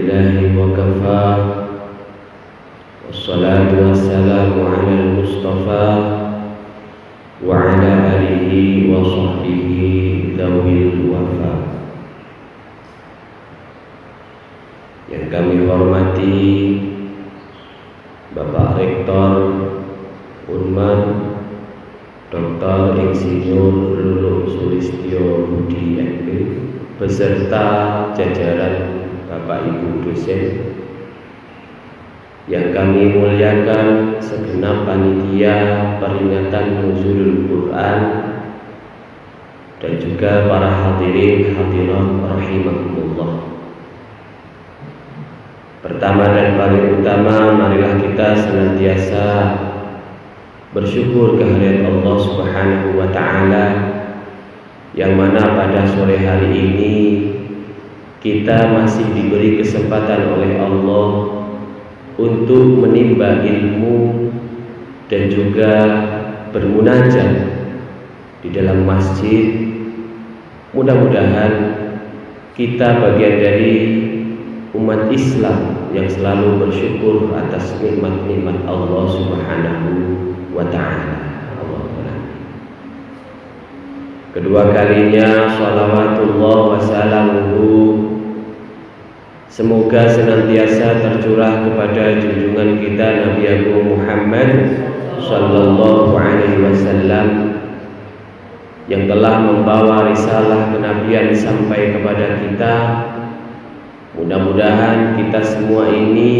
Alhamdulillahi wa kafa. Wassalatu wassalamu ala al-mustafa wa ala alihi wa sahbihi dzawil wafa. Yang kami hormati Bapak Rektor Unmad Dr. Insinyur Luluk Sulistyo Budi MP beserta jajaran Bapak Ibu dosen yang kami muliakan, segenap panitia peringatan Nuzulul Quran dan juga para hadirin hadirat rahimakumullah. Pertama dan paling utama, marilah kita senantiasa bersyukur kehadirat Allah Subhanahu wa taala, yang mana pada sore hari ini kita masih diberi kesempatan oleh Allah untuk menimba ilmu dan juga bermunajat di dalam masjid. Mudah-mudahan kita bagian dari umat Islam yang selalu bersyukur atas nikmat-nikmat Allah Subhanahu wa ta'ala. Kedua kalinya shalawatullah wa salamuhu semoga senantiasa tercurah kepada junjungan kita Nabi Agung Muhammad sallallahu alaihi wasallam yang telah membawa risalah kenabian sampai kepada kita. Mudah-mudahan kita semua ini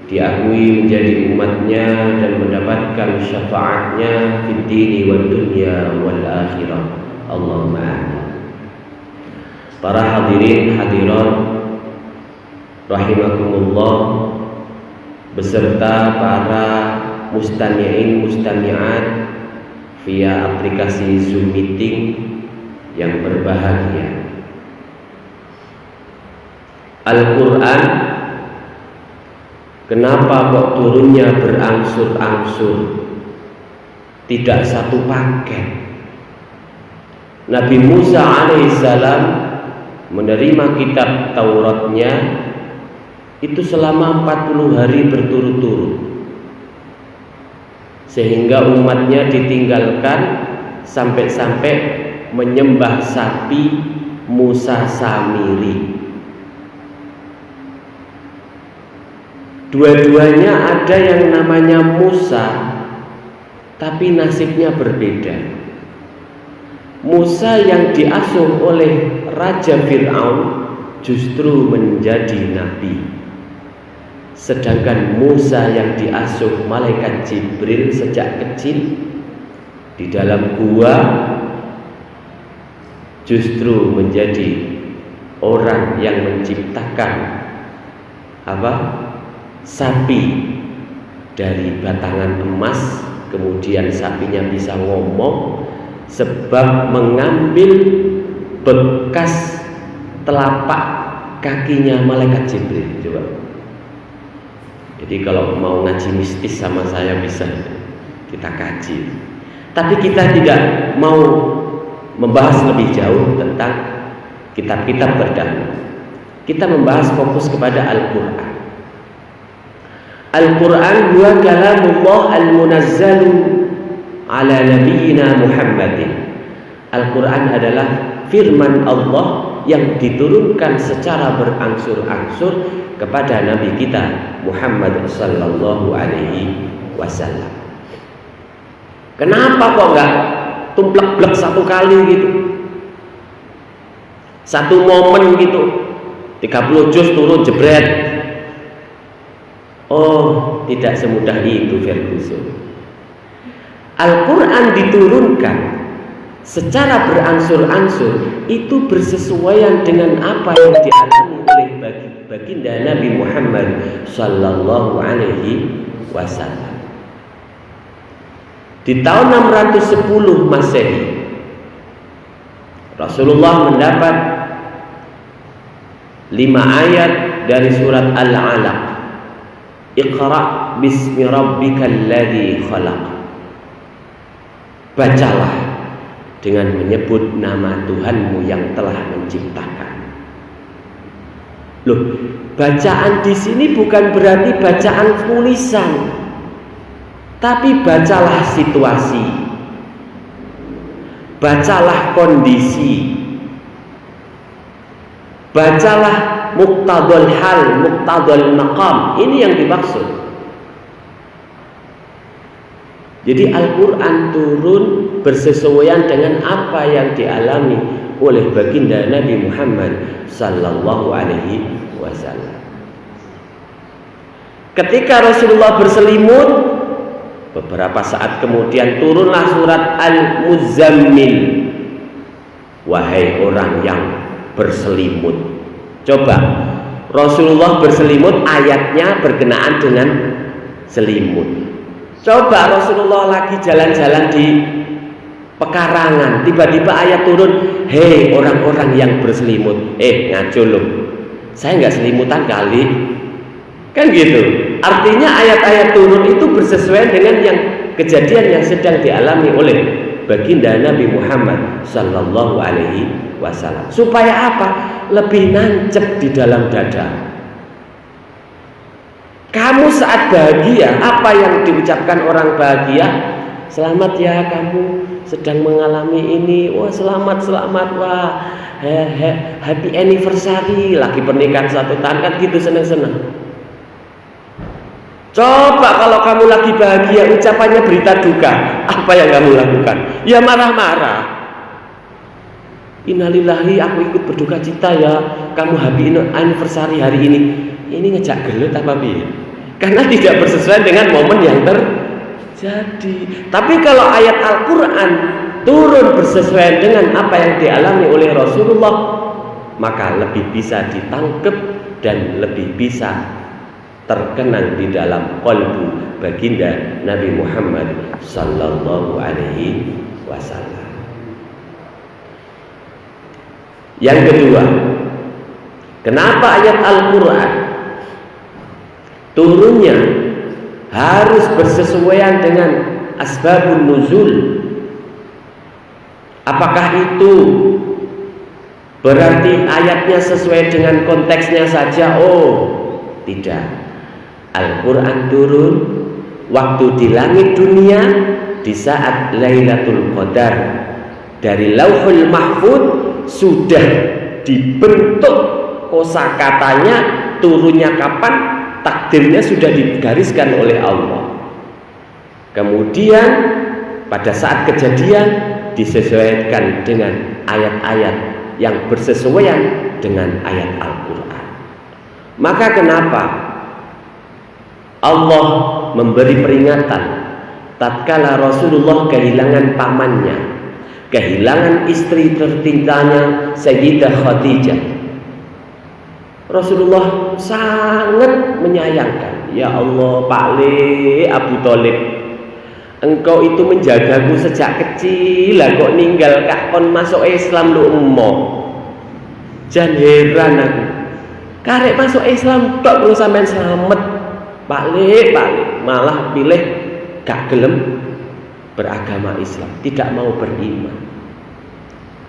diakui menjadi umatnya dan mendapatkan syafaatnya fid dini wad dunya wal akhirah. Allahumma amin. Para hadirin hadirat rahimakumullah beserta para mustami'in mustami'at via aplikasi Zoom meeting yang berbahagia. Al-Quran kenapa kok turunnya berangsur-angsur, tidak satu paket? Nabi Musa alaihissalam menerima kitab Tauratnya itu selama 40 hari berturut-turut, sehingga umatnya ditinggalkan sampai-sampai menyembah sapi Musa Samiri. Dua-duanya ada yang namanya Musa, tapi nasibnya berbeda. Musa yang diasuh oleh Raja Fir'aun justru menjadi nabi, sedangkan Musa yang diasuh malaikat Jibril sejak kecil di dalam gua justru menjadi orang yang menciptakan sapi dari batangan emas. Kemudian sapinya bisa ngomong sebab mengambil bekas telapak kakinya malaikat Jibril. Coba. Jadi kalau mau ngaji mistis sama saya bisa kita kaji. Tapi kita tidak mau membahas lebih jauh tentang kitab-kitab terdahulu. Kita membahas fokus kepada Al-Quran. Al-Quran huwa kalamullah al-munazzalu ala nabiyyina Muhammadin. Al-Quran adalah firman Allah yang diturunkan secara berangsur-angsur kepada Nabi kita Muhammad sallallahu alaihi wasallam. Kenapa kok enggak tumplek-blek satu kali gitu? Satu momen gitu. 30 juz turun jebret. Oh, tidak semudah itu Ferguson. Al-Quran diturunkan secara berangsur-angsur, itu bersesuaian dengan apa yang dialami oleh baginda Nabi Muhammad sallallahu alaihi wasallam. Di tahun 610 Masehi, Rasulullah mendapat 5 ayat dari surat Al-Alaq. Iqra bismi rabbikal ladzi khalaq. Bacalah dengan menyebut nama Tuhanmu yang telah menciptakan. Loh, bacaan di sini bukan berarti bacaan tulisan, tapi bacalah situasi, bacalah kondisi, bacalah muqtadul hal, muqtadul maqam. Ini yang dimaksud. Jadi Al-Quran turun bersesuaian dengan apa yang dialami oleh baginda Nabi Muhammad sallallahu alaihi wasallam. Ketika Rasulullah berselimut, beberapa saat kemudian turunlah surat Al-Muzammil. Wahai orang yang berselimut. Coba, Rasulullah berselimut, ayatnya berkenaan dengan selimut. Coba Rasulullah lagi jalan-jalan di pekarangan, tiba-tiba ayat turun, hei orang-orang yang berselimut. Ngaco loh, saya nggak selimutan kali. Kan gitu. Artinya ayat-ayat turun itu bersesuaian dengan yang kejadian yang sedang dialami oleh baginda Nabi Muhammad sallallahu alaihi wasallam. Supaya apa? Lebih nancep di dalam dada. Kamu saat bahagia, apa yang diucapkan orang bahagia? Selamat ya, kamu sedang mengalami ini. Wah, selamat. Wah, happy anniversary. Lagi pernikahan 1 tahun, kan gitu, seneng-seneng. Coba kalau kamu lagi bahagia, ucapannya berita duka, apa yang kamu lakukan? Ya marah-marah. Innalillahi, aku ikut berduka cita ya, kamu happy anniversary hari ini. Ini ngejak gelut apa piye? Karena tidak bersesuaian dengan momen yang terjadi. Tapi kalau ayat Al-Quran turun bersesuaian dengan apa yang dialami oleh Rasulullah, maka lebih bisa ditangkap dan lebih bisa terkenang di dalam qalbu baginda Nabi Muhammad sallallahu alaihi wasallam. Yang kedua, kenapa ayat Al-Quran turunnya harus bersesuaian dengan asbabun nuzul? Apakah itu berarti ayatnya sesuai dengan konteksnya saja? Oh, tidak. Al-Quran turun waktu di langit dunia di saat Lailatul Qadar. Dari Lauhul Mahfud sudah dibentuk kosakatanya, turunnya kapan, takdirnya sudah digariskan oleh Allah. Kemudian pada saat kejadian disesuaikan dengan ayat-ayat yang bersesuaian dengan ayat Al-Quran. Maka kenapa Allah memberi peringatan tatkala Rasulullah kehilangan pamannya, kehilangan istri tercintanya Sayyidah Khadijah. Rasulullah sangat menyayangkan. Ya Allah, Pak Le, Abu Thalib, engkau itu menjagaku sejak kecil, lah kok ninggal kak kon masuk Islam lu emoh. Jan heran aku. Karek masuk Islam tok lu sampean selamat. Pak Le, malah pilih gak gelem beragama Islam, tidak mau beriman.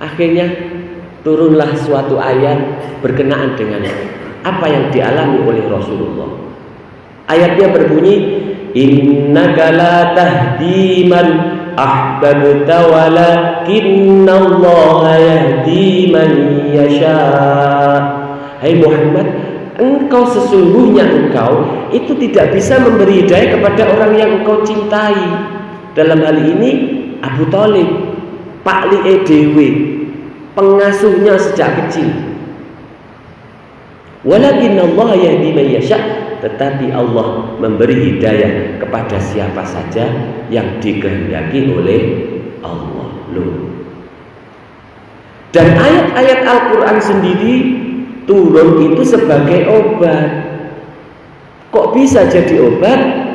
Akhirnya turunlah suatu ayat berkenaan dengan apa yang dialami oleh Rasulullah. Ayatnya berbunyi, innaka la tahdi man ahbabta walakinallaha yahdi man yasha. Hai Muhammad, engkau sesungguhnya engkau itu tidak bisa memberi hidayah kepada orang yang engkau cintai. Dalam hal ini Abu Thalib, Pak Li Dewi, pengasuhnya sejak kecil. Walakinallaha yahdi man yasha, tetapi Allah memberi hidayah kepada siapa saja yang dikehendaki oleh Allah. Dan ayat-ayat Al-Quran sendiri turun itu sebagai obat. Kok bisa jadi obat?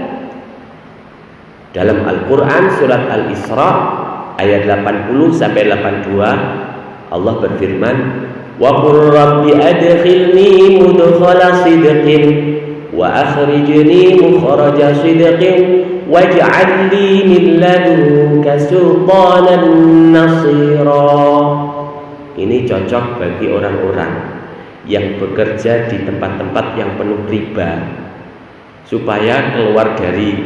Dalam Al-Quran surat Al-Isra ayat 80 sampai 82 Allah berfirman, wa qur rabbi adkhilni mudkhala sidqin wa akhrijni mukhraja sidqin waj'al li min ladunka sultanan nasira. Ini cocok bagi orang-orang yang bekerja di tempat-tempat yang penuh riba, supaya keluar dari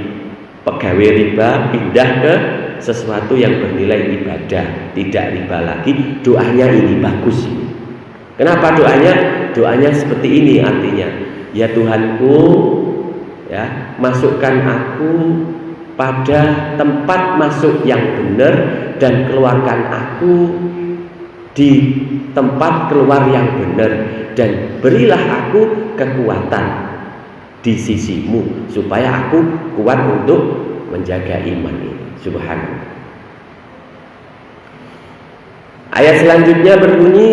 pegawai riba pindah ke sesuatu yang bernilai ibadah, tidak riba lagi. Doanya ini bagus. Kenapa doanya? Doanya seperti ini artinya, ya Tuhanku, ya, masukkan aku pada tempat masuk yang benar dan keluarkan aku di tempat keluar yang benar, dan berilah aku kekuatan di sisimu supaya aku kuat untuk menjaga iman ini. Subhanallah. Ayat selanjutnya berbunyi,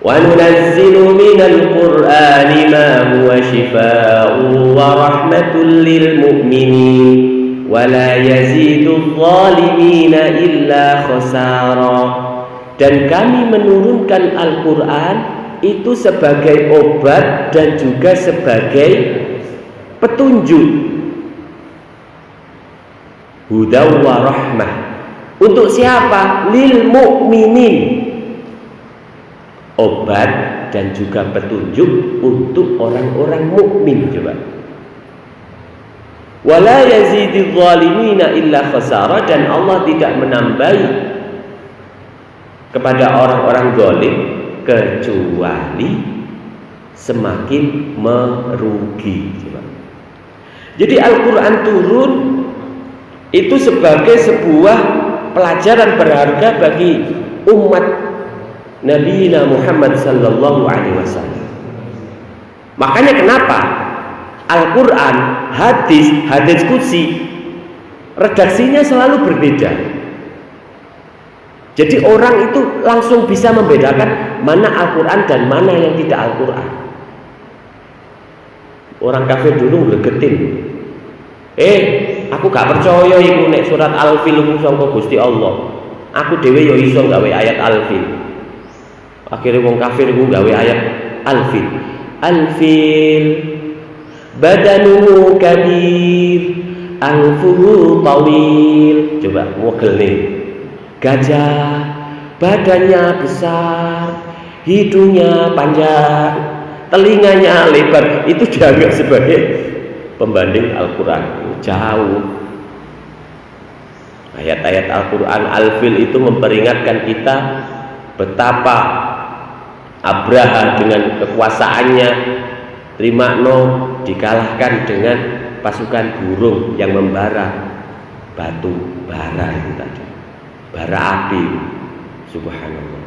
wa nunazzilu minal qur'ani ma huwa shifaa'un wa rahmatul lil mu'minin wa la yazidul zalimina illa khasara. Dan kami menurunkan Al-Quran itu sebagai obat dan juga sebagai petunjuk, hudaw wa rahmah. Untuk siapa? Lil mu'minin. Obat dan juga petunjuk untuk orang-orang mukmin. Coba. Wala yazidul zalimina illa khasara. Dan Allah tidak menambahi kepada orang-orang zalim kecuali semakin merugi. Jadi Al-Quran turun itu sebagai sebuah pelajaran berharga bagi umat Nabi Muhammad sallallahu alaihi wasallam. Makanya kenapa Al-Quran, hadis qudsi, redaksinya selalu berbeda. Jadi orang itu langsung bisa membedakan mana Al-Quran dan mana yang tidak Al-Quran. Orang kafir dulu nglegetin, aku gak percaya iku nek surat Al-Fil iku sangka Gusti Allah. Aku dhewe ya iso gawe ayat Al-Fil. Akhirnya wong kafir iku gawe ayat Al-Fil. Al-Fil badanuhu kabir, anfuhu tawil. Coba mogel nih. Gajah badannya besar, hidungnya panjang, telinganya lebar. Itu dianggap sebagai pembanding Al-Quran. Jauh. Ayat-ayat Al-Quran Al-Fil itu memperingatkan kita betapa Abraha dengan kekuasaannya Trimakno dikalahkan dengan pasukan burung yang membara batu bara itu tadi, bara api. Subhanallah.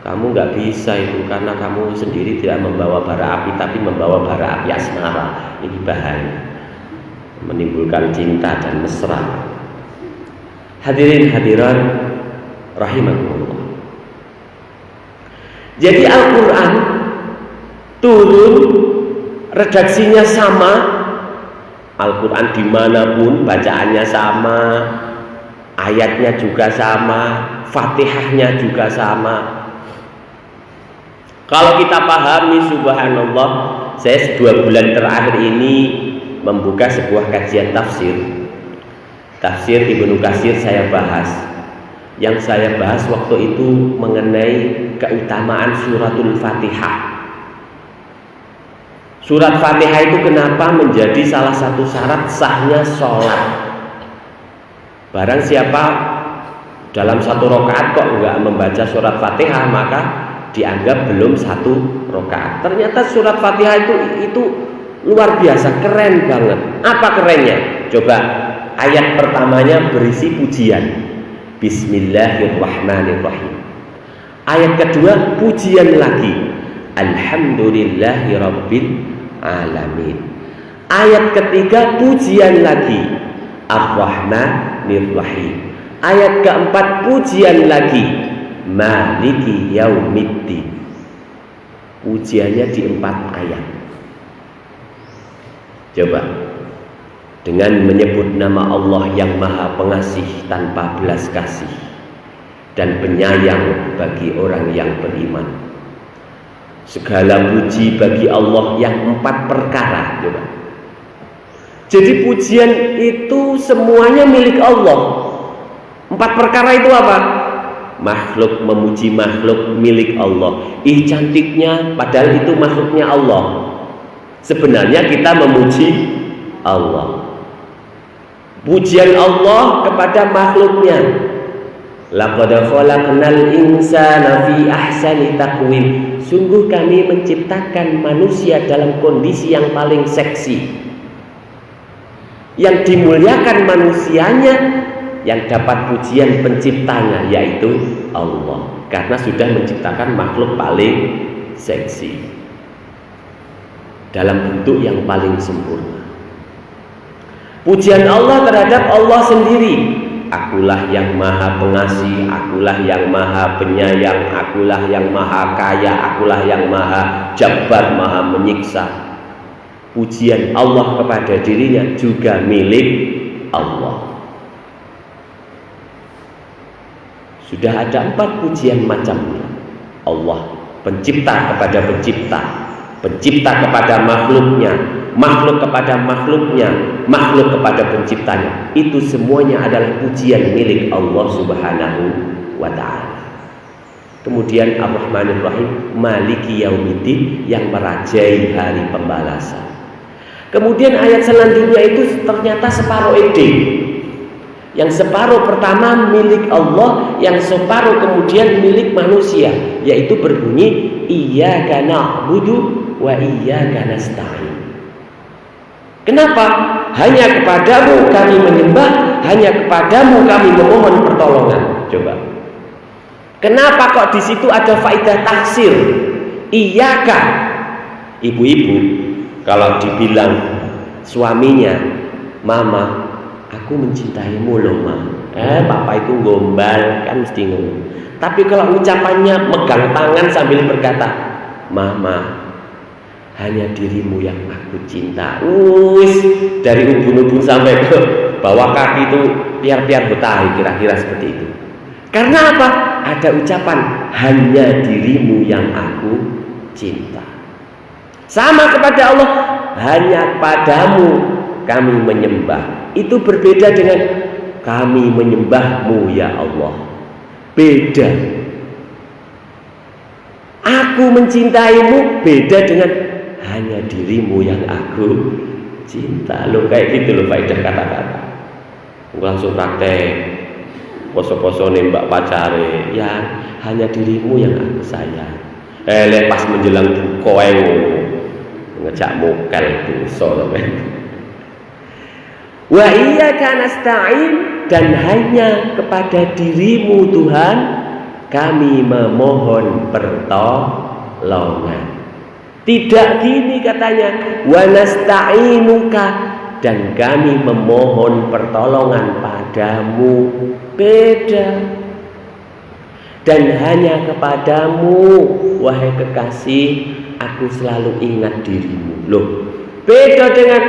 Kamu nggak bisa itu karena kamu sendiri tidak membawa bara api, tapi membawa bara api asmara. Ini bahaya, menimbulkan cinta dan mesra. Hadirin hadirat rahimakumullah. Jadi Al-Quran turun, redaksinya sama. Al-Quran dimanapun bacaannya sama, ayatnya juga sama, Fatihahnya juga sama. Kalau kita pahami, subhanallah, saya 2 bulan terakhir ini membuka sebuah kajian tafsir. Tafsir Ibnu Katsir saya bahas. Yang saya bahas waktu itu mengenai keutamaan suratul Fatihah. Surat Fatihah itu kenapa menjadi salah satu syarat sahnya sholat. Barang siapa dalam 1 rakaat kok enggak membaca surat Fatihah, maka dianggap belum 1 rakaat. Ternyata surat Fatihah itu luar biasa, keren banget. Apa kerennya? Coba, ayat pertamanya berisi pujian, Bismillahirrahmanirrahim. Ayat kedua pujian lagi, Alhamdulillahirabbil alamin. Ayat ketiga pujian lagi, Ar-Rahmanirrahim. Ayat keempat pujian lagi, Maliki Yaumiddin. Pujiannya di 4 ayat. Coba, dengan menyebut nama Allah yang Maha Pengasih tanpa belas kasih dan penyayang bagi orang yang beriman. Segala puji bagi Allah yang 4 perkara. Coba. Jadi pujian itu semuanya milik Allah. 4 perkara itu apa? makhluk memuji makhluk milik Allah. Ih cantiknya, padahal itu makhluknya Allah. Sebenarnya kita memuji Allah. Pujian Allah kepada makhluknya. Laqad khalaqnal insana fi ahsani taqwim. Sungguh kami menciptakan manusia dalam kondisi yang paling seksi. Yang dimuliakan manusianya, yang dapat pujian penciptanya, yaitu Allah, karena sudah menciptakan makhluk paling seksi dalam bentuk yang paling sempurna. Pujian Allah terhadap Allah sendiri. Akulah yang maha pengasih, akulah yang maha penyayang, akulah yang maha kaya, akulah yang maha jabbar, maha menyiksa. Pujian Allah kepada dirinya juga milik Allah. Sudah ada 4 pujian macamnya. Allah pencipta kepada pencipta, pencipta kepada makhluknya, makhluk kepada makhluknya, makhluk kepada penciptanya. Itu semuanya adalah pujian milik Allah Subhanahu wa ta'ala. Kemudian Ar-Rahmanir Rahim, Maliki Yaumiddin, yang merajai hari pembalasan. Kemudian ayat selanjutnya itu ternyata separuh ide. Yang separuh pertama milik Allah, yang separuh kemudian milik manusia, yaitu berbunyi Iyyaka na'budu wa iyyaka nasta'in. Kenapa? Hanya kepadamu kami menyembah, hanya kepadamu kami memohon pertolongan. Coba. Kenapa kok di situ ada faedah taksir? Iyyaka. Ibu-ibu kalau dibilang suaminya, "Mama, aku mencintaimu loh, Ma." Papa itu gombal, kan mesti ngomong. Tapi kalau ucapannya megang tangan sambil berkata, "Mama, hanya dirimu yang aku cinta." Dari ubun-ubun sampai ke bawah kaki itu piar-piar betahi, kira-kira seperti itu. Karena apa? Ada ucapan hanya dirimu yang aku cinta. Sama kepada Allah, hanya padamu kami menyembah. Itu berbeda dengan kami menyembahmu ya Allah. Beda. Aku mencintaimu beda dengan hanya dirimu yang aku cinta. Loh, kayak gitu loh faedah kata-kata. Langsung praktek poso-poso nembak pacare, ya hanya dirimu yang aku sayang. Pas menjelang buka ngejak mokal dosa sampean. Wa iyyaka nasta'in, dan hanya kepada dirimu Tuhan kami memohon pertolongan. Tidak gini katanya, wa nasta'inuka, dan kami memohon pertolongan padamu. Beda. Dan hanya kepadamu wahai kekasih aku selalu ingat dirimu. Loh, beda dengan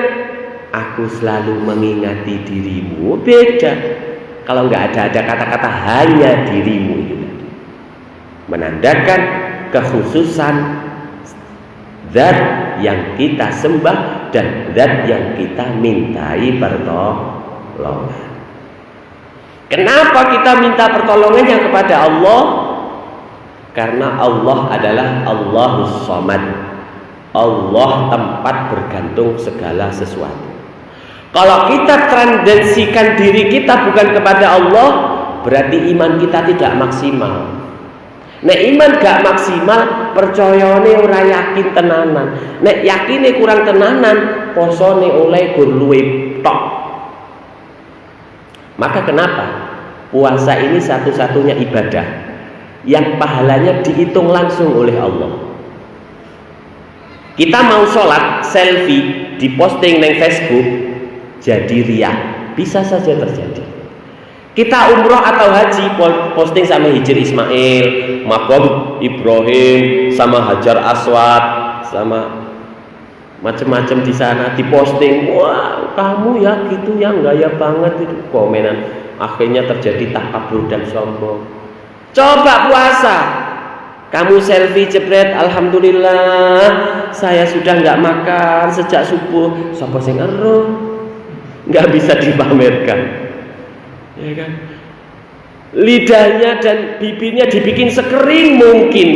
aku selalu mengingati dirimu. Beda. Kalau nggak ada kata-kata hanya dirimu itu tadi, menandakan kekhususan zat yang kita sembah dan zat yang kita mintai pertolongan. Kenapa kita minta pertolongannya kepada Allah? Karena Allah adalah Allahus Samad. Allah tempat bergantung segala sesuatu. Kalau kita transdensikan diri kita bukan kepada Allah, berarti iman kita tidak maksimal. Nek iman gak maksimal, percayane ora yakin tenanan. Nek yakine kurang tenanan, posone oleh gur luwe tok. Maka kenapa puasa ini satu-satunya ibadah yang pahalanya dihitung langsung oleh Allah. Kita mau sholat selfie diposting di Facebook jadi riya, bisa saja terjadi. Kita umroh atau haji posting sama Hijr Ismail, Maqam Ibrahim, sama Hajar Aswad, sama macam-macam di sana diposting. Wah, kamu ya gitu ya, gaya banget itu komenan. Akhirnya terjadi takabur dan sombong. Coba puasa, kamu selfie jebret, alhamdulillah saya sudah nggak makan sejak subuh. Sapa sing ero? Nggak bisa dipamerkan, ya kan? lidahnya dan bibirnya dibikin sekering mungkin,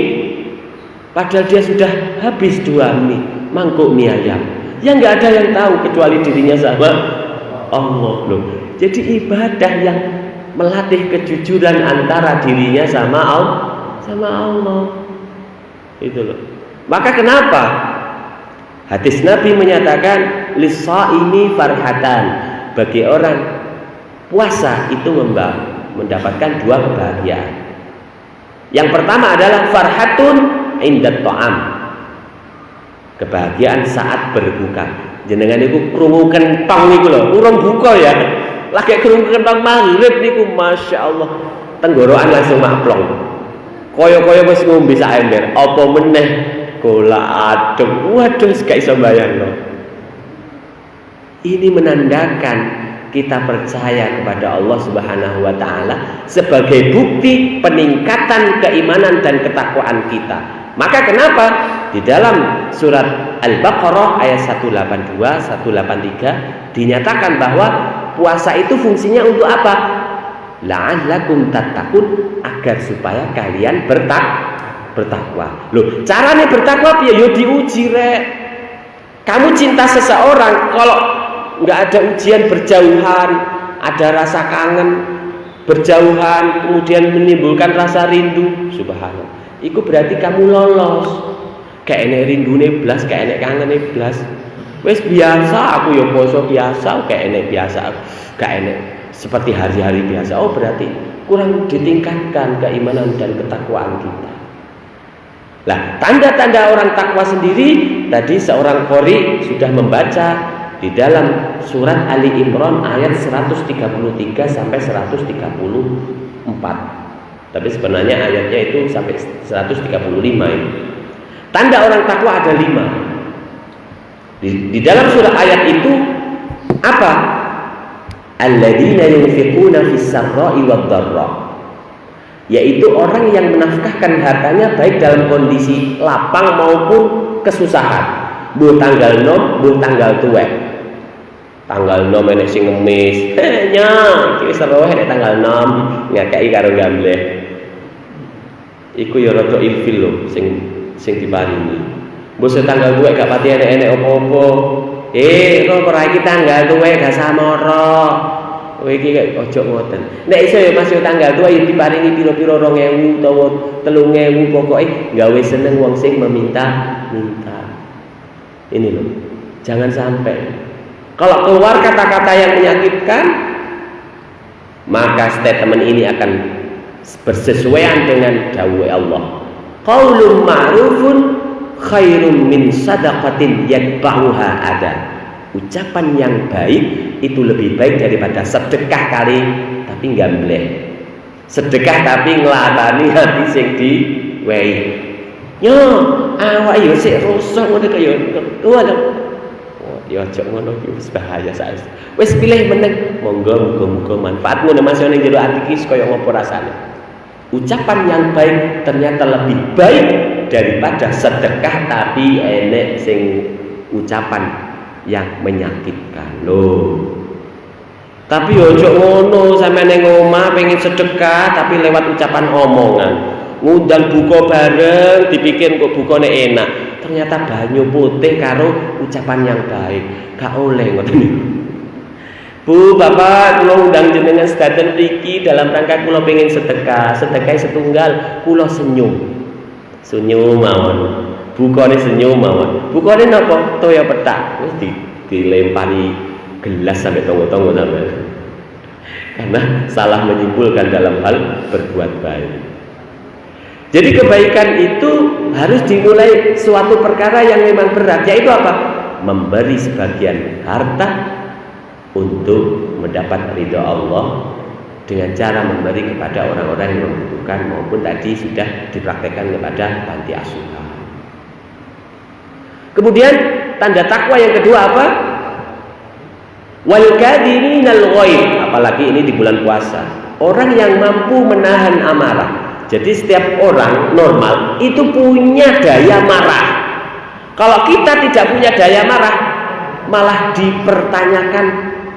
padahal dia sudah habis 2 mangkuk mie ayam. Yang nggak ada yang tahu kecuali dirinya sama Allah loh. Jadi ibadah yang melatih kejujuran antara dirinya sama Allah. Itu loh. Maka kenapa hadis Nabi menyatakan lis-shaimi farhatan, bagi orang puasa itu mendapatkan 2 kebahagiaan. Yang pertama adalah farhatun indat ta'am, kebahagiaan saat berbuka. Jenengan niku krungu kentong niku lho, urung buka ya. Lagi krungu kentong maghrib niku masyaallah tenggorokan langsung maplong. Kaya-kaya wis ngombe sak ember, apa meneh gola adem. Waduh, gak iso bayangno. Ini menandakan kita percaya kepada Allah Subhanahu wa taala sebagai bukti peningkatan keimanan dan ketakwaan kita. Maka kenapa di dalam surat Al-Baqarah ayat 182, 183 dinyatakan bahwa puasa itu fungsinya untuk apa? La'allakum tattaqun, agar supaya kalian bertakwa. Loh, caranya bertakwa piye? Yo diuji rek. Kamu cinta seseorang, kalau nggak ada ujian berjauhan, ada rasa kangen, berjauhan, kemudian menimbulkan rasa rindu, subhanallah. Iku berarti kamu lolos. Kayak enek rindune blas, kayak enek kangene blas. Wis biasa aku ya poso biasa, kayak enek biasa, kayak enek seperti hari-hari biasa. Oh, berarti kurang ditingkatkan keimanan dan ketakwaan kita. Lah, tanda-tanda orang takwa sendiri tadi seorang qori sudah membaca di dalam surat Ali Imran ayat 133 sampai 134. Tapi sebenarnya ayatnya itu sampai 135 ini. Tanda orang takwa ada 5. Di dalam surah ayat itu apa? Alladzina yunfiquna fis sarra'i wad dharra, yaitu orang yang menafkahkan hartanya baik dalam kondisi lapang maupun kesusahan. Bu tanggal nom, bu tanggal tuwek. Tanggal nom enek sing ngemis. Nya, iki wis roh nek tanggal nom ngakei karo gambleh. Iku ya rada ilfil lho sing diparingi. Mbok tanggal tuwek gak pati enek-enek apa-apa. Kok ora iki tanggal tuwek gak samara. Kowe iki ojo ngoten. Nek iso ya Mas tanggal tuwek ya diparingi pira-pira 2000 utawa 3000, pokoke gawe seneng wong sing meminta. Ini loh. Jangan sampai kalau keluar kata-kata yang menyakitkan, maka statement ini akan bersesuaian dengan dawuh Allah. Qaulun ma'rufun khairum min sadaqatin yatba'uha ada. Ucapan yang baik itu lebih baik daripada sedekah kali tapi gambleh. Sedekah tapi nglatani hati sing diwehi. Yo, awak yo sik rusak ngono kaya ngono. Ya aja ngono iki wis bahaya saiki. Wis pilih meneng, monggo muga-muga manfaatmu nek masih ning jero ati iki kaya ngopo rasane. Ucapan yang baik ternyata lebih baik daripada sedekah tapi enek sing ucapan yang menyakitkan loh. Tapi ojo ngono, sampe ning omah pengen sedekah tapi lewat ucapan omongan. Ngundang buka bareng dipikir kok bukane enak, ternyata banyu putih karo ucapan yang baik. Gak oleh ngoten. Bu, Bapak, kula undang jenengan sedaten mriki dalam rangka kula pengen sedekah. Sedekah setunggal, kula senyum. Senyum mawon. Bukane senyum mawon. Bukane napa? Toya petak. Wis dilempari gelas sampai tonggo-tonggo sampai. Karena salah menyimpulkan dalam hal berbuat baik. Jadi kebaikan itu harus dimulai suatu perkara yang memang berat, yaitu apa? Memberi sebagian harta untuk mendapat ridha Allah dengan cara memberi kepada orang-orang yang membutuhkan maupun tadi sudah dipraktekkan kepada panti asuhan. Kemudian tanda takwa yang kedua apa? Wal kadhiminal ghaidh, apalagi ini di bulan puasa. Orang yang mampu menahan amarah. Jadi setiap orang normal itu punya daya marah. Kalau kita tidak punya daya marah, malah dipertanyakan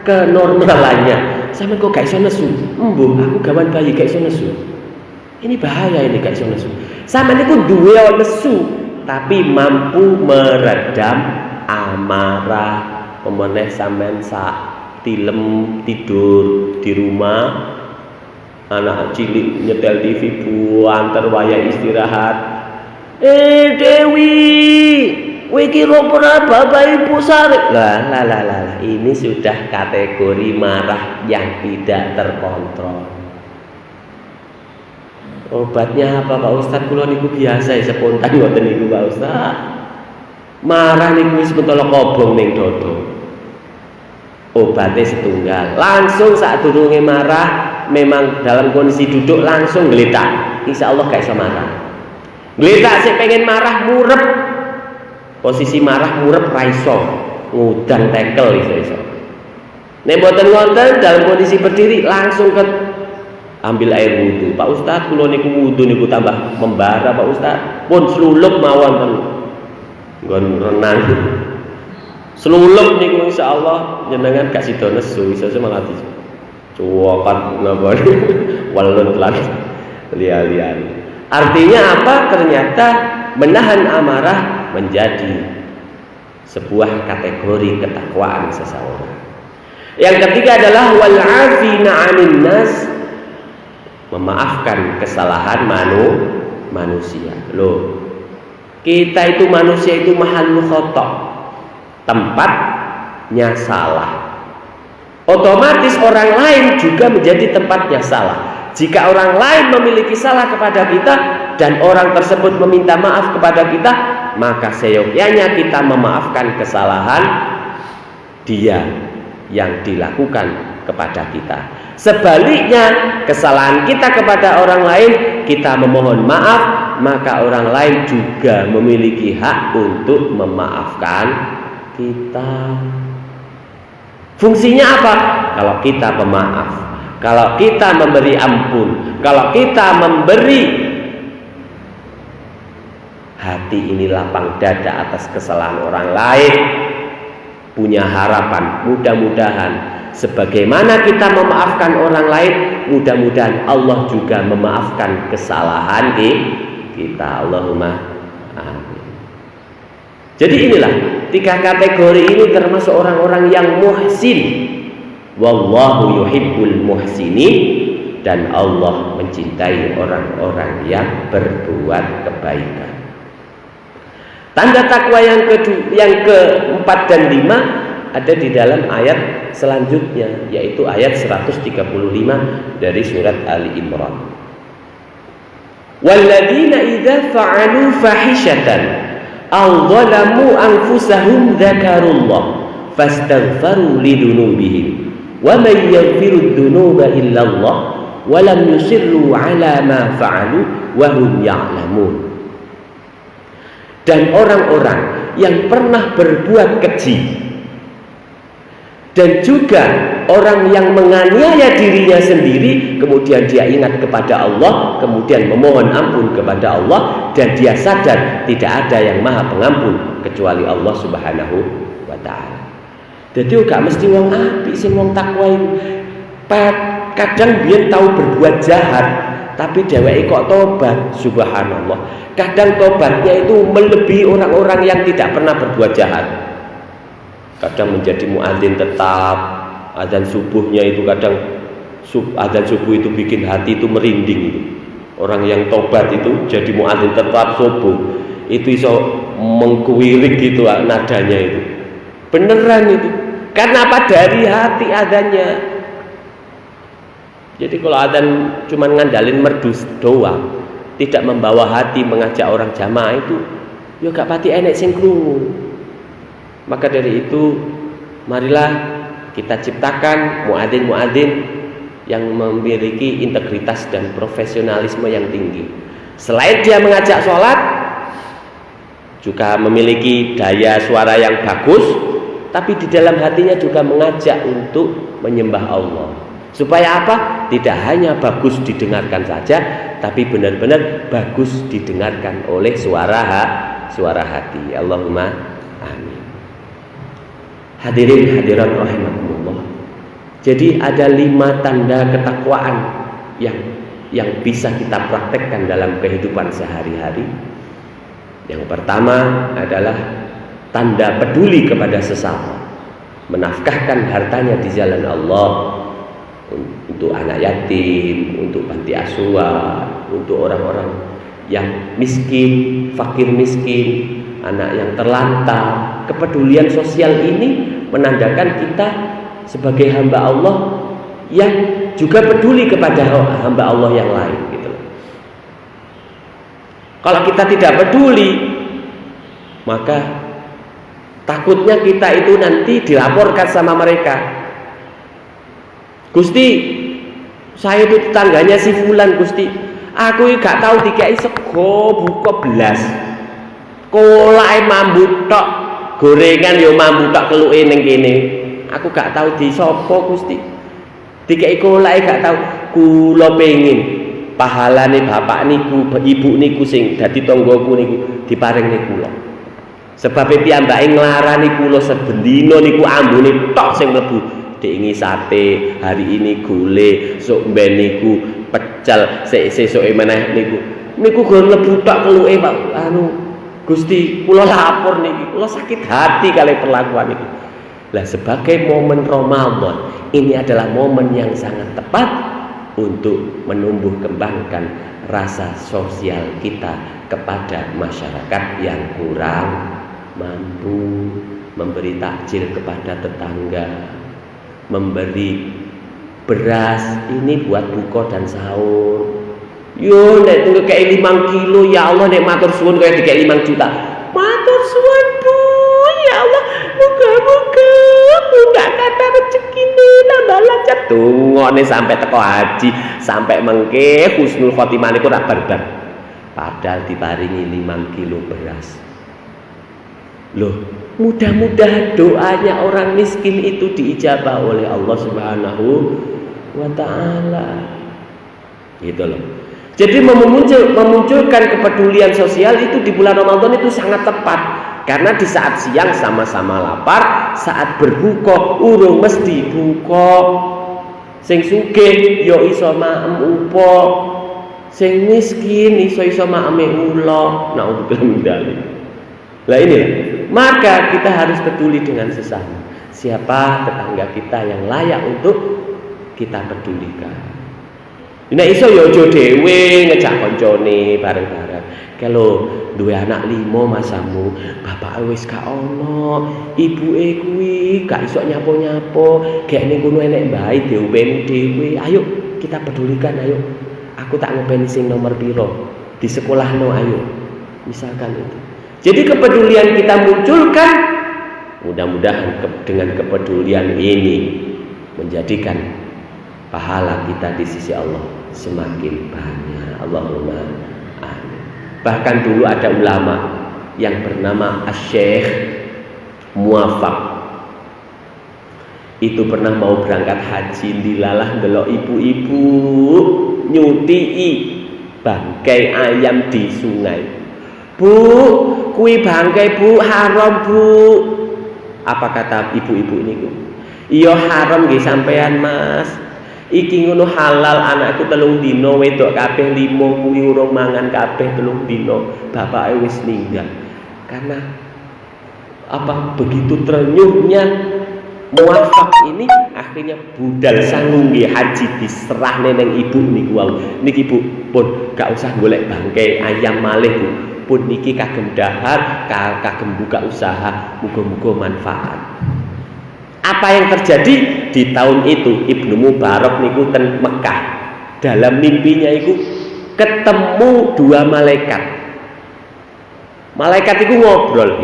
kenormalannya. sampean kok gak iso nesu? Embuh, aku gawan bayi gak iso nesu. Ini bahaya ini gak iso nesu. Sampean niku duwe nesu, tapi mampu meredam amarah. Pemeneh sampean sak tilem tidur di rumah, anak cilik nyetel TV buanter waya istirahat. Dewi, kowe iki ora bapak ibu sare. Lah, ini sudah kategori marah yang tidak terkontrol. Obatnya apa Pak Ustaz? Kula niku biasa spontan ngoten niku Pak Ustaz. Marah niku wis pentolo kobong ning dodo. Obatnya setunggal. Langsung saat durunge marah, memang dalam kondisi duduk langsung geletak. Insya Allah gak iso marah. Geletak sih pengen marah murep. Posisi marah murep ra iso. Ngudang tekel iso. Nek mboten ngoten dalam kondisi berdiri langsung ke ambil air wudu. Pak Ustaz kula niku wudu niku tambah membara Pak Ustaz. Pun slulup mawon ten. Nggon renang. Slulup niku insyaallah jenengan gak sida nesu iso malah cuwokan napa walun lan lihat. Artinya apa? Ternyata menahan amarah menjadi sebuah kategori ketakwaan seseorang. Yang ketiga adalah wal 'afina 'anil nas, memaafkan kesalahan manusia. Loh, kita itu manusia itu mahalul khata', tempatnya salah. Otomatis orang lain juga menjadi tempatnya salah. Jika orang lain memiliki salah kepada kita dan orang tersebut meminta maaf kepada kita, maka seyogyanya kita memaafkan kesalahan dia yang dilakukan kepada kita. Sebaliknya, kesalahan kita kepada orang lain, kita memohon maaf, maka orang lain juga memiliki hak untuk memaafkan kita. Fungsinya apa? Kalau kita pemaaf, kalau kita memberi ampun, kalau kita memberi hati ini lapang dada atas kesalahan orang lain, punya harapan, mudah-mudahan sebagaimana kita memaafkan orang lain, mudah-mudahan Allah juga memaafkan kesalahan kita. Allahumma amin. Jadi inilah 3 kategori ini termasuk orang-orang yang muhsin. Wallahu yuhibbul muhsinin, dan Allah mencintai orang-orang yang berbuat kebaikan. Tanda takwa yang keempat dan 5 ada di dalam ayat selanjutnya, yaitu ayat 135 dari surat Ali Imran. Walladzina idza fa'alu fahishatan aw zalamu anfusahum dzakarullah fastaghfaru lidunubihim wa may yaghfiru dzunuba illallah wa lam yusirru ala ma fa'alu wa hum ya'lamun. Dan orang-orang yang pernah berbuat keji, dan juga orang yang menganiaya dirinya sendiri, kemudian dia ingat kepada Allah, kemudian memohon ampun kepada Allah, dan dia sadar tidak ada yang maha pengampun kecuali Allah subhanahu wa ta'ala. Jadi gak mesti wong apik sing wong takwa itu. Kadang biyen tahu berbuat jahat, tapi dheweke kok tobat, subhanallah. Kadang tobatnya itu melebihi orang-orang yang tidak pernah berbuat jahat. Kadang menjadi muadzin tetap, azan subuhnya itu kadang azan subuh itu bikin hati itu merinding itu. Orang yang tobat itu jadi muadzin tetap subuh, itu iso mengkuwirik gitu nadanya itu. Beneran itu. Karena apa? Dari hati azannya. Jadi kalau adzan cuma ngandalin merdus doang, tidak membawa hati mengajak orang jamaah itu, ya gak pati enek sing krungu. Maka dari itu, marilah kita ciptakan muadzin-muadzin yang memiliki integritas dan profesionalisme yang tinggi. Selain dia mengajak sholat, juga memiliki daya suara yang bagus, tapi di dalam hatinya juga mengajak untuk menyembah Allah. Supaya apa? Tidak hanya bagus didengarkan saja, tapi benar-benar bagus didengarkan oleh suara hati. Allahumma amin. Hadirin hadirat rahimakumullah. Jadi ada 5 tanda ketakwaan yang bisa kita praktekkan dalam kehidupan sehari-hari. Yang pertama adalah tanda peduli kepada sesama, menafkahkan hartanya di jalan Allah, untuk anak yatim, untuk panti asuhan, untuk orang-orang yang miskin, fakir miskin, anak yang terlantar. Kepedulian sosial ini menandakan kita sebagai hamba Allah yang juga peduli kepada hamba Allah yang lain gitu. Kalau kita tidak peduli, maka takutnya kita itu nanti dilaporkan sama mereka. Gusti, saya itu tetangganya si fulan, Gusti. Aku gak tahu dikai sego buka belas. Kolake mambu tok, gorengan yo mambu tok keluke ning kene. Aku gak tahu di sapa, Gusti. Dikai kolake gak tahu. Kula pengin pahalane bapak niku, ibu niku sing dadi tanggaku niku diparingne kula. Sebab piyambake nglarani kula sebendina niku ambune tok sing mlebu. Diingi sate, hari ini gule, sok mben niku pecel, sesuke meneh niku go mlebu tok keluke Pak. Gusti, kula lapor niki, kula sakit hati kali perlakuan niku. Lah sebagai momen Ramadan, ini adalah momen yang sangat tepat untuk menumbuh kembangkan rasa sosial kita kepada masyarakat yang kurang mampu, memberi takjil kepada tetangga, memberi beras ini buat buka dan sahur. Yo nek tunggu kayak 5 kilo, ya Allah, nek matur suwun kayak 5 juta. Matur suwun Bu, ya Allah, muga-muga buka kata rezekine nambah lancar. Tungone sampai teko haji, sampai mengke husnul khotimah niku rak barbar. Padahal diparingi 5 kilo beras. Loh, mudah-mudahan doanya orang miskin itu diijabah oleh Allah Subhanahu wa taala. Gitu loh. Jadi memunculkan kepedulian sosial itu di bulan Ramadan itu sangat tepat. Karena di saat siang sama-sama lapar, saat berbuka urung mesti buka. Sing sugih ya iso maem upo, sing miskin iso maeme ula. Naudzubillah min dzalik. Lah ini, maka kita harus peduli dengan sesama. Siapa tetangga kita yang layak untuk kita pedulikan. Nek iso ya aja dhewe ngejak kancane bareng-bareng. Kalau duwe anak 5 masamu, bapake wis gak ono, ibuke kuwi gak iso nyapo-nyapo, gek ning kono enek mbahe diopeni dhewe. Ayo kita pedulikan, ayo. Aku tak ngopeni sing nomor piro di sekolahno, ayo. Misalkan itu. Jadi kepedulian kita munculkan, mudah-mudahan dengan kepedulian ini menjadikan pahala kita di sisi Allah semakin banyak. Allahumma amin. Bahkan dulu ada ulama yang bernama Asy-Syaikh Muwaffaq. Itu pernah mau berangkat haji, dilalah ndelok ibu-ibu nyutii bangkai ayam di sungai. Bu, kui bangkai Bu, haram Bu. Apa kata ibu-ibu niku? Iya haram nggih sampean Mas. Iki ngono halal, anakku 3 dina, wedok kabeh 5 kuwi urung mangan kabeh 3 dina. Bapake wis ninggal. Karena begitu terenyuhnya Muwaffaq ini, akhirnya budal sanggung nggih haji diserahne ning ibu niku wau. Niki Bu, pun gak usah golek bangkai ayam malih Bu. Pun niki kagem dahar, kagem buka usaha, muga-muga manfaat. Apa yang terjadi di tahun itu? Ibnu Mubarak niku ten Mekah. Dalam mimpinya itu ketemu 2 malaikat. Malaikat itu ngobrol,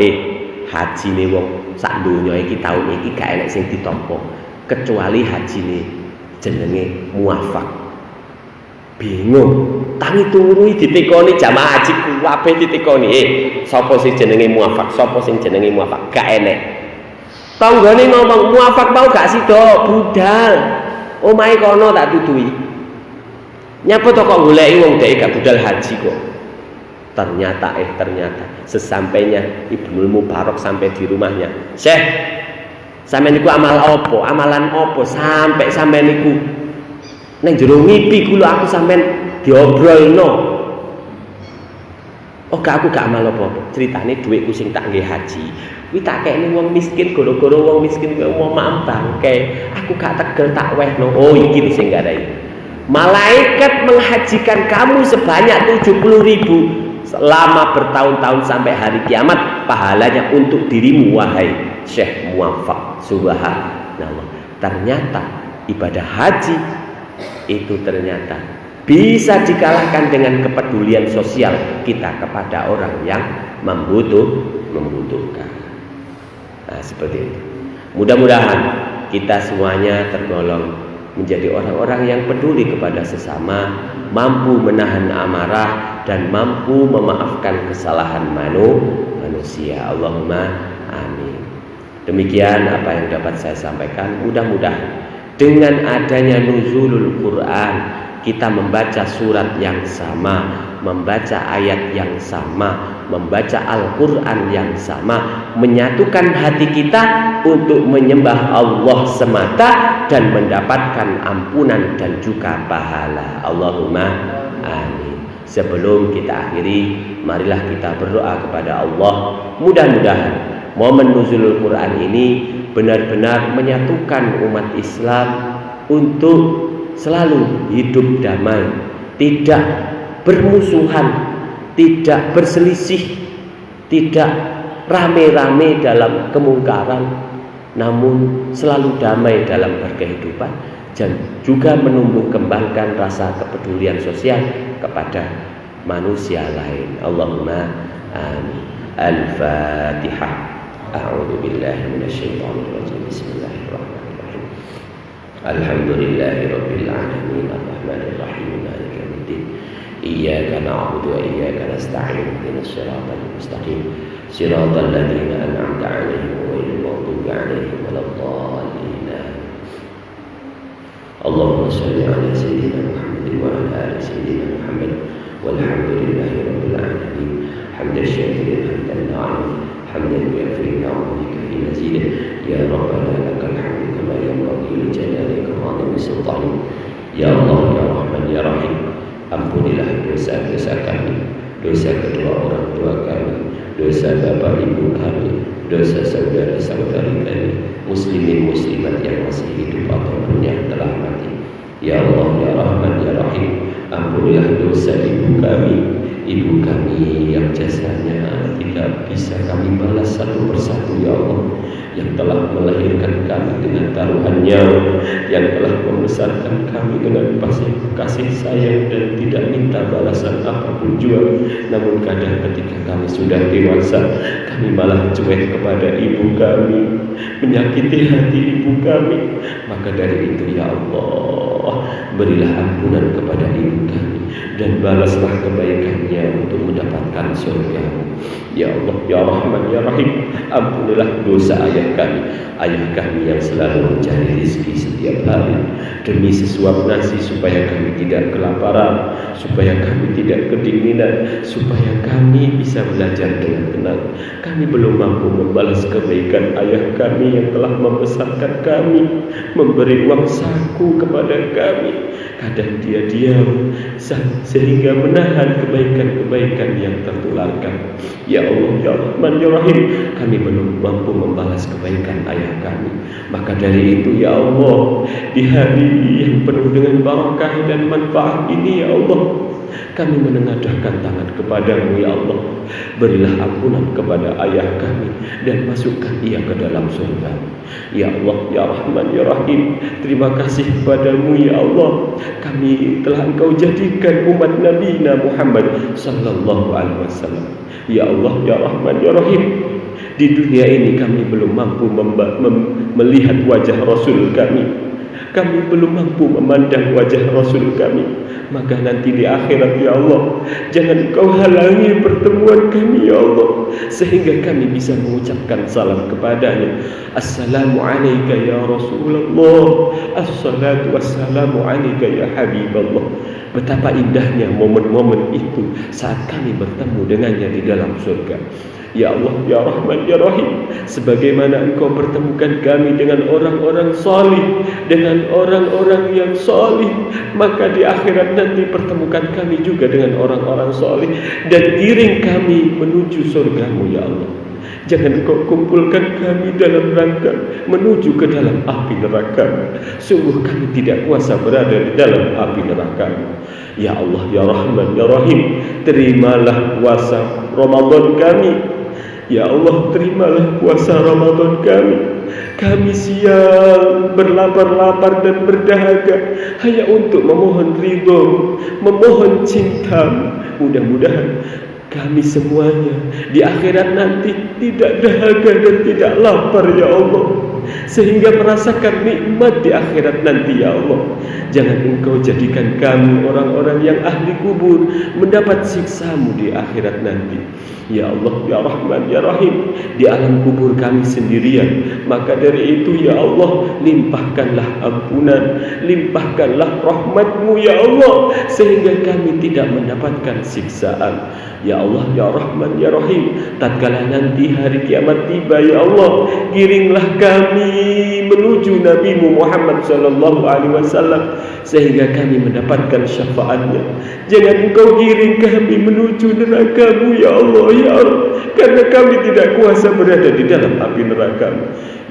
hajine wong sak donya iki taun iki gak enek sing ditampa kecuali hajine jenenge Muwaffaq. Bingung, tangi turu ditekoni jamaah haji kabeh ditekoni, sapa sing jenenge Muwaffaq, sapa sing jenenge Muwaffaq, gak enek. Tanggane ngomong Muwaffaq mau gak sida budal. Omahe kono tak tutui. Nyapa to kok goleki wong dhek gak budal haji kok. Ternyata sesampainya Ibnu Mubarak sampai di rumahnya, Syekh, Sampeyan niku amal apa? Amalan apa sampai sampeyan niku nang jero ngipi kula aku sampeyan diobrolno. Oh, aku gak amal apa-apa. Ceritane dhuwitku sing tak nggih haji. Kuwi tak kekne wong miskin, gara-gara wong miskin mau maem bangke. Aku gak tegel tak wehno. Oh, iki sing garai. Malaikat menghajikan kamu sebanyak 70.000 selama bertahun-tahun sampai hari kiamat, pahalanya untuk dirimu wahai Syekh Muwaffaq. Subhanallah. Ternyata ibadah haji itu ternyata bisa dikalahkan dengan kepedulian sosial kita kepada orang yang membutuhkan. Nah, seperti itu. Mudah-mudahan kita semuanya tergolong menjadi orang-orang yang peduli kepada sesama, mampu menahan amarah dan mampu memaafkan kesalahan manusia. Allahumma amin. Demikian apa yang dapat saya sampaikan. Mudah-mudahan dengan adanya nuzulul Quran, kita membaca surat yang sama, membaca ayat yang sama, membaca Al-Quran yang sama, menyatukan hati kita untuk menyembah Allah semata dan mendapatkan ampunan dan juga pahala. Allahumma amin. Sebelum kita akhiri, marilah kita berdoa kepada Allah. Mudah-mudahan momen nuzulul Quran ini benar-benar menyatukan umat Islam untuk selalu hidup damai, tidak bermusuhan, tidak berselisih, tidak rame-rame dalam kemungkaran, namun selalu damai dalam berkehidupan dan juga menumbuh kembangkan rasa kepedulian sosial kepada manusia lain. Allahumma amin. Al-Fatihah. A'udzu billahi minasyaitonir rajim. Bismillahirrahmanirrahim. Alhamdulillahirabbil alamin arrahmanir rahim maliki yaumiddin. Iyyaka na'budu wa iyyaka nasta'in ihdinas siratal mustaqim siratal ladzina an'amta 'alaihim ghairil maghdubi 'alaihim waladdallin. Allahumma shalli 'ala sayyidina Muhammad wa 'ala ali sayyidina Muhammad walhamdulillahirabbil alamin. Hamdan syakiran hamdan na'am hamdan yu'affi ni'amatika fi mazidah. Ya Rabbana lakal hamdu kama yanbaghi li jalalika wa 'azimi sultanik. Ya Allah, ya Rahman, ya Rahim, ampunilah dosa-dosa kami, dosa kedua orang tua kami, dosa bapak ibu kami, dosa saudara-saudari kami, muslimin muslimat yang masih hidup ataupun yang telah mati. Ya Allah, ya Rahman, ya Rahim, ampunilah dosa ibu kami yang jasanya tidak bisa kami balas satu persatu. Ya Allah, yang telah melahirkan kami dengan taruhannya, yang telah membesarkan kami dengan kasih sayang dan tidak minta balasan apapun juga. Namun kadang ketika kami sudah dewasa, kami malah cuek kepada ibu kami, menyakiti hati ibu kami. Maka dari itu ya Allah, berilah ampunan kepada ibu kami dan balaslah kebaikannya untuk mendapatkan surga. Ya Allah, ya Rahman, ya Rahim, ampunilah dosa ayah kami yang selalu mencari rezeki setiap hari demi sesuap nasi supaya kami tidak kelaparan, supaya kami tidak kedinginan, supaya kami bisa belajar dengan tenang. Kami belum mampu membalas kebaikan ayah kami yang telah membesarkan kami, memberi uang saku kepada kami. Kadang dia diam sehingga menahan kebaikan-kebaikan yang tertularkan. Ya Allah, ya Rahman, ya Rahim, kami belum mampu membalas kebaikan ayah kami. Maka dari itu ya Allah, di hari yang penuh dengan barakah dan manfaat ini ya Allah, kami menengadahkan tangan kepadamu ya Allah. Berilah ampunan kepada ayah kami dan masukkan ia ke dalam surga. Ya Allah, ya Rahman, ya Rahim, terima kasih kepadamu ya Allah. Kami telah Engkau jadikan umat Nabi Muhammad sallallahu alaihi wasallam. Ya Allah, ya Rahman, ya Rahim, di dunia ini kami belum mampu melihat wajah Rasul kami. kami belum mampu memandang wajah Rasul kami, maka nanti di akhirat ya Allah, jangan Engkau halangi pertemuan kami ya Allah, sehingga kami bisa mengucapkan salam kepadanya. Assalamu alayka ya Rasulullah, assalatu wassalamu alayka ya Habiballah. Betapa indahnya momen-momen itu saat kami bertemu dengannya di dalam surga. Ya Allah, ya Rahman, ya Rahim, sebagaimana Engkau pertemukan kami dengan orang-orang salih, dengan orang-orang yang salih, maka di akhirat nanti pertemukan kami juga dengan orang-orang salih, dan giring kami menuju surga-Mu ya Allah. Jangan Engkau kumpulkan kami dalam rangka menuju ke dalam api neraka. Sungguh kami tidak kuasa berada di dalam api neraka. Ya Allah, ya Rahman, ya Rahim, terimalah puasa Ramadan kami. Ya Allah, terimalah puasa Ramadan kami. Kami siang berlapar-lapar dan berdahaga hanya untuk memohon ridho, memohon cinta. Mudah-mudahan kami semuanya di akhirat nanti tidak dahaga dan tidak lapar ya Allah, sehingga merasakan nikmat di akhirat nanti ya Allah. Jangan Engkau jadikan kami orang-orang yang ahli kubur mendapat siksa-Mu di akhirat nanti. Ya Allah, ya Rahman, ya Rahim, di alam kubur kami sendirian, maka dari itu ya Allah, limpahkanlah ampunan, limpahkanlah rahmat-Mu ya Allah, sehingga kami tidak mendapatkan siksaan. Ya Allah, ya Rahman, ya Rahim, tatkala nanti hari kiamat tiba ya Allah, giringlah kami menuju Nabi-Mu Muhammad sallallahu alaihi wasallam, sehingga kami mendapatkan syafaatnya. Jangan Engkau giring kami menuju neraka-Mu ya Allah, ya Allah, karena kami tidak kuasa berada di dalam api neraka-Mu.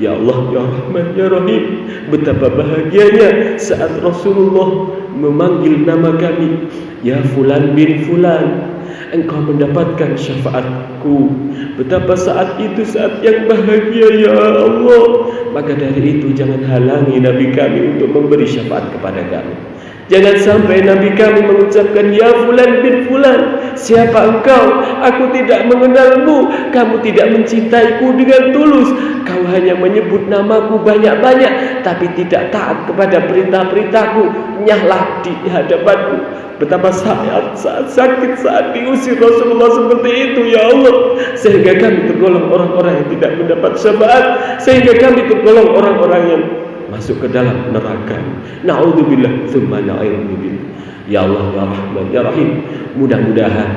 Ya Allah, ya Rahman, ya Rahim, betapa bahagianya saat Rasulullah memanggil nama kami, ya Fulan bin Fulan, Engkau mendapatkan syafaatku. Betapa saat itu saat yang bahagia ya Allah. Maka dari itu jangan halangi Nabi kami untuk memberi syafaat kepada kami. Jangan sampai Nabi kami mengucapkan, ya Fulan bin Fulan, siapa engkau? Aku tidak mengenalmu. Kamu tidak mencintaiku dengan tulus. Kau hanya menyebut namaku banyak-banyak, tapi tidak taat kepada perintah-perintahku. Nyahlah di hadapanku. Betapa saat sakit, saat diusir Rasulullah seperti itu ya Allah, sehingga kami tergolong orang-orang yang tidak mendapat syafaat, sehingga kami tergolong orang-orang yang masuk ke dalam neraka. Na'udzubillah tsumma na'udzubillah. Ya Allah, ya Rahman, ya Rahim, mudah-mudahan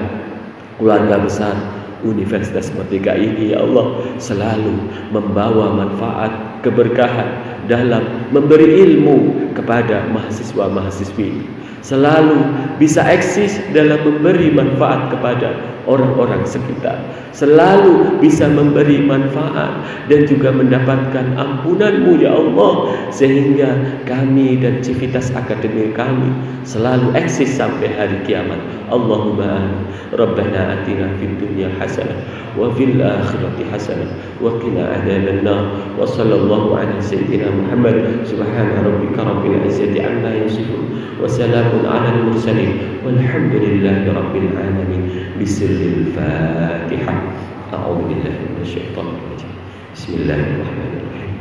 keluarga besar Universitas Merdeka ini ya Allah selalu membawa manfaat, keberkahan dalam memberi ilmu kepada mahasiswa-mahasiswi, selalu bisa eksis dalam memberi manfaat kepada orang-orang sekitar, selalu bisa memberi manfaat dan juga mendapatkan ampunan-Mu ya Allah, sehingga kami dan civitas akademik kami selalu eksis sampai hari kiamat. Allahumma amin. Rabbana atina fid dunya hasanah wa fil akhirati hasanah wa qina adzabannar. Wa sallallahu ala sayyidina Muhammad. Subhana rabbika rabbil izzati amma yasifun wa salamun ala al mursalin walhamdulillahi rabbil alamin. Bismillahil Fatihah. A'udzu billahi minasyaitonir rajim. Bismillahirrahmanirrahim.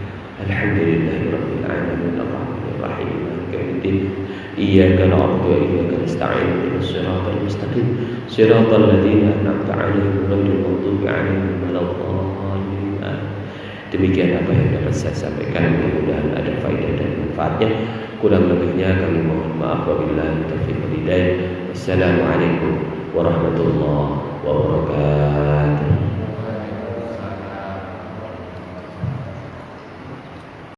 Alhamdulillahi rabbil alamin arrahmanir rahim maliki yaumiddin. Iyyaka na'budu wa iyyaka nasta'in ihdinas siratal mustaqim siratal ladzina an'amta 'alaihim ghairil maghdubi 'alaihim waladdallin. Demikian apa yang dapat saya sampaikan, mudah-mudahan ada faedah dan manfaatnya. Kurang lebihnya kami mohon maaf. Wabillahi taufiq wal hidayah. Wassalamualaikum warahmatullahi wabarakatuh.